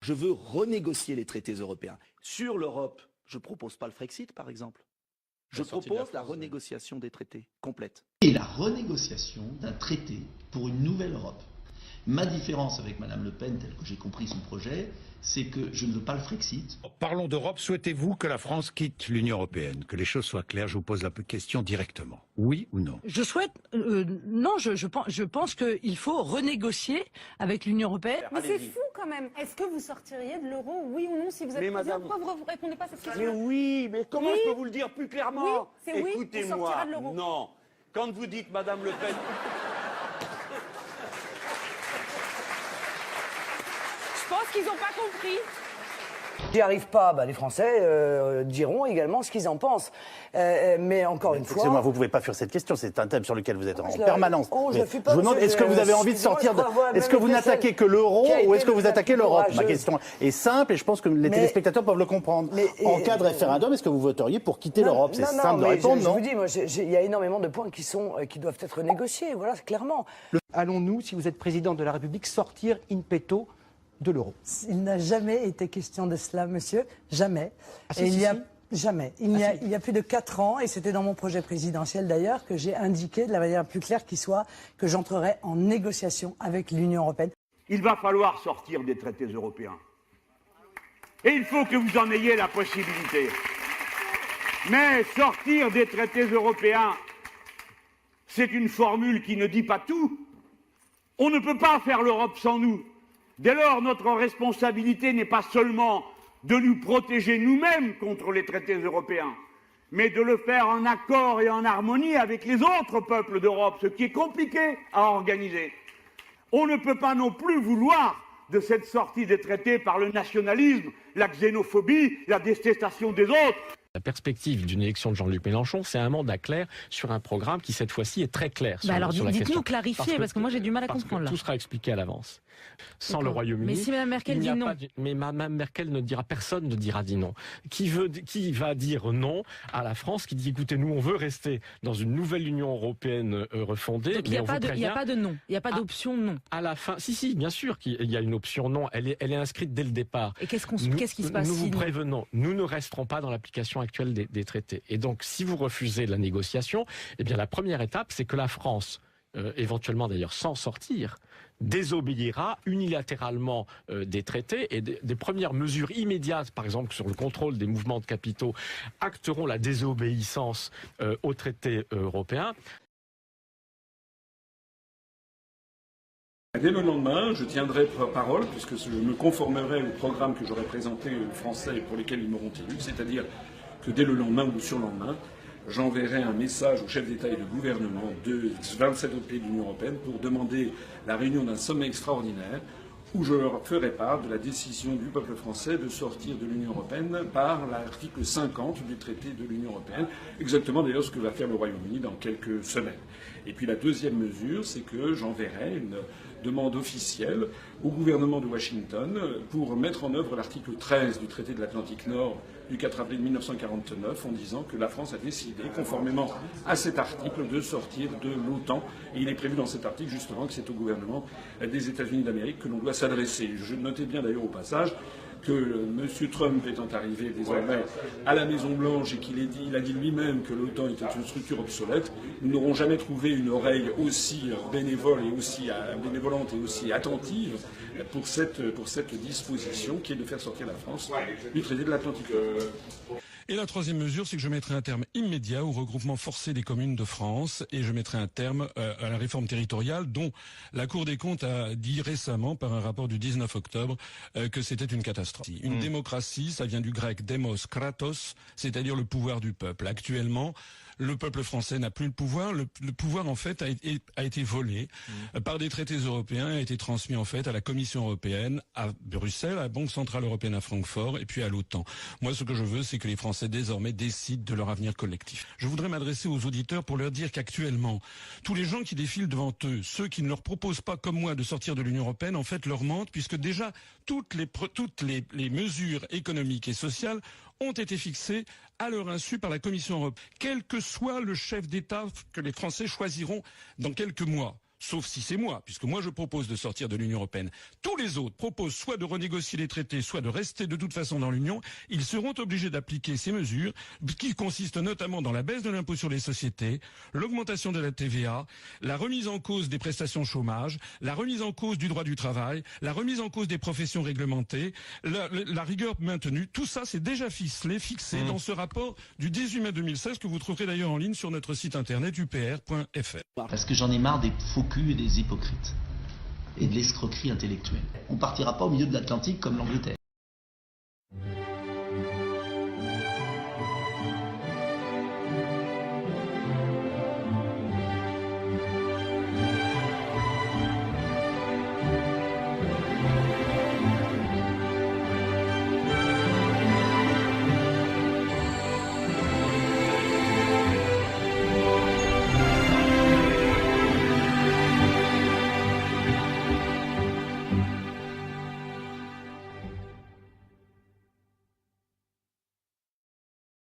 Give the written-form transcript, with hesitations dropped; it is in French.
Je veux renégocier les traités européens. Sur l'Europe, je ne propose pas le Frexit, par exemple. Je propose la renégociation des traités complète. Et la renégociation d'un traité pour une nouvelle Europe. Ma différence avec Mme Le Pen, tel que j'ai compris son projet, c'est que je ne veux pas le Frexit. Parlons d'Europe. Souhaitez-vous que la France quitte l'Union européenne? Que les choses soient claires, je vous pose la question directement. Oui ou non? Je souhaite... non, je pense qu'il faut renégocier avec l'Union européenne. Mais c'est fou quand même. Est-ce que vous sortiriez de l'euro, oui ou non, si vous êtes président? Pourquoi vous ne répondez pas à cette question? Mais oui, mais comment je peux vous le dire plus clairement? Oui, c'est oui, écoutez-moi, on sortira de l'euro. non. Quand vous dites Madame Le Pen... Je pense qu'ils n'ont pas compris. S'ils n'y arrivent pas, les Français diront également ce qu'ils en pensent. Mais encore une fois... Excusez-moi, vous ne pouvez pas fuir cette question, c'est un thème sur lequel vous êtes en permanence. Je vous demande, est-ce que vous avez envie de sortir de... Est-ce que vous n'attaquez que l'euro ou est-ce que vous attaquez l'Europe? Ma question est simple et je pense que les téléspectateurs peuvent le comprendre. En cas de référendum, est-ce que vous voteriez pour quitter l'Europe? C'est simple de répondre, non? Je vous dis, moi, il y a énormément de points qui doivent être négociés, voilà, clairement. Allons-nous, si vous êtes président de la République, sortir in petto de l'euro? Il n'a jamais été question de cela, monsieur. Jamais. Jamais. Il y a plus de 4 ans, et c'était dans mon projet présidentiel d'ailleurs, que j'ai indiqué de la manière la plus claire qui soit que j'entrerai en négociation avec l'Union européenne. Il va falloir sortir des traités européens. Et il faut que vous en ayez la possibilité. Mais sortir des traités européens, c'est une formule qui ne dit pas tout. On ne peut pas faire l'Europe sans nous. Dès lors, notre responsabilité n'est pas seulement de nous protéger nous-mêmes contre les traités européens, mais de le faire en accord et en harmonie avec les autres peuples d'Europe, ce qui est compliqué à organiser. On ne peut pas non plus vouloir de cette sortie des traités par le nationalisme, la xénophobie, la détestation des autres. La perspective d'une élection de Jean-Luc Mélenchon, c'est un mandat clair sur un programme qui, cette fois-ci, est très clair sur, alors, sur la question. Dites-nous, clarifiez, parce que moi j'ai du mal à comprendre. Là. Tout sera expliqué à l'avance. Sans le Royaume-Uni. Mais si Mme Merkel dit non. Mais Mme Merkel ne dira, personne ne dira dit non. Qui va dire non à la France qui dit écoutez, nous on veut rester dans une nouvelle Union européenne refondée. Donc il n'y a pas de non. Il n'y a pas d'option non. À la fin, si, bien sûr qu'il y a une option non. Elle est inscrite dès le départ. Et qu'est-ce qui se passe? Nous vous prévenons, nous ne resterons pas dans l'application actuelle des traités. Et donc, si vous refusez la négociation, eh bien la première étape, c'est que la France, éventuellement d'ailleurs sans sortir, désobéira unilatéralement des traités et des premières mesures immédiates, par exemple sur le contrôle des mouvements de capitaux, acteront la désobéissance aux traités européens. Dès le lendemain, je tiendrai parole, puisque je me conformerai au programme que j'aurai présenté aux Français et pour lesquels ils m'auront élu, c'est-à-dire que dès le lendemain ou le surlendemain, j'enverrai un message aux chefs d'État et de gouvernement de 27 autres pays de l'Union européenne pour demander la réunion d'un sommet extraordinaire où je leur ferai part de la décision du peuple français de sortir de l'Union européenne par l'article 50 du traité de l'Union européenne, exactement d'ailleurs ce que va faire le Royaume-Uni dans quelques semaines. Et puis la deuxième mesure, c'est que j'enverrai une demande officielle au gouvernement de Washington pour mettre en œuvre l'article 13 du traité de l'Atlantique Nord du 4 avril 1949 en disant que la France a décidé, conformément à cet article, de sortir de l'OTAN. Et il est prévu dans cet article justement que c'est au gouvernement des États-Unis d'Amérique que l'on doit s'adresser. Je notais bien d'ailleurs au passage que M. Trump étant arrivé désormais à la Maison-Blanche et il a dit lui-même que l'OTAN était une structure obsolète, nous n'aurons jamais trouvé une oreille aussi bénévolente et aussi attentive pour cette disposition qui est de faire sortir la France du traité de l'Atlantique. Et la troisième mesure, c'est que je mettrai un terme immédiat au regroupement forcé des communes de France et je mettrai un terme à la réforme territoriale dont la Cour des comptes a dit récemment par un rapport du 19 octobre que c'était une catastrophe. Une démocratie, ça vient du grec demos kratos, c'est-à-dire le pouvoir du peuple. Actuellement, le peuple français n'a plus le pouvoir. Le pouvoir, en fait, a été volé par des traités européens, a été transmis, en fait, à la Commission européenne, à Bruxelles, à la Banque centrale européenne à Francfort, et puis à l'OTAN. Moi, ce que je veux, c'est que les Français, désormais, décident de leur avenir collectif. Je voudrais m'adresser aux auditeurs pour leur dire qu'actuellement, tous les gens qui défilent devant eux, ceux qui ne leur proposent pas, comme moi, de sortir de l'Union européenne, en fait, leur mentent, puisque déjà, toutes les mesures économiques et sociales ont été fixées à leur insu par la Commission européenne. Quel que soit le chef d'État que les Français choisiront dans quelques mois, sauf si c'est moi, puisque moi je propose de sortir de l'Union européenne. Tous les autres proposent soit de renégocier les traités, soit de rester de toute façon dans l'Union. Ils seront obligés d'appliquer ces mesures, qui consistent notamment dans la baisse de l'impôt sur les sociétés, l'augmentation de la TVA, la remise en cause des prestations chômage, la remise en cause du droit du travail, la remise en cause des professions réglementées, la rigueur maintenue. Tout ça, c'est déjà fixé dans ce rapport du 18 mai 2016 que vous trouverez d'ailleurs en ligne sur notre site internet upr.fr. Parce que j'en ai marre des faux culs et des hypocrites. Et de l'escroquerie intellectuelle. On partira pas au milieu de l'Atlantique comme l'Angleterre.